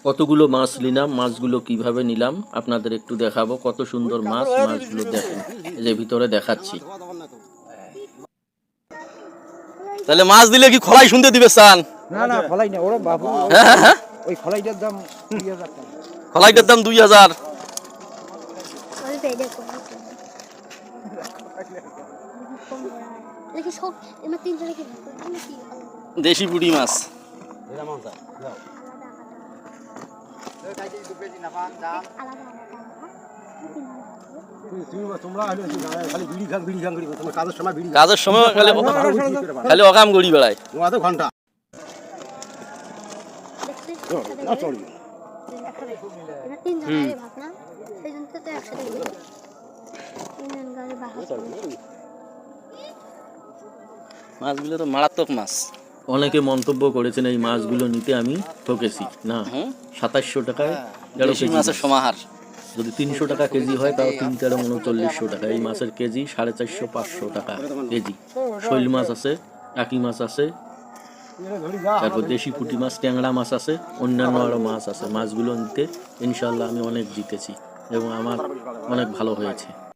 কতগুলো মাছ নিলাম, মাছগুলো কিভাবে নিলাম আপনাদের একটু দেখাবো। কত সুন্দর মাছ, মাছগুলো দেখেন, এই যে ভিতরে দেখাচ্ছি। তাহলে মাছ দিলে কি খোলাই শুনতে দিবে চান? না না খলাই না ওরা বাবু হ্যাঁ, ওই খলাইটার দাম 2000 টাকা। খোলাইটার দাম 2000। দেশি পুঁটি মাছ। কাজের সময় খালি অকাম গড়ি বেড়ায়। ঘন্টা মাছগুলো তো মারাত্মক মাছ। অনেকে মন্তব্য করেছেন এই মাছগুলো নিতে আমি ঠকেছি না। 2700 টাকায় 13 দেশি কেজি মাছের মাছ। সমাহার। যদি 300 টাকা কেজি হয় তাও 3 13 3900 টাকা। এই মাছের কেজি 450 500 টাকা কেজি। শৈল মাছ আছে, টাকি মাছ আছে, তারপর দেশি পুঁটি মাছ, ট্যাংরা মাছ আছে, অন্যান্য আরও মাছ আছে। মাছগুলো নিতে ইনশাল্লাহ আমি অনেক জিতেছি এবং আমার অনেক ভালো হয়েছে।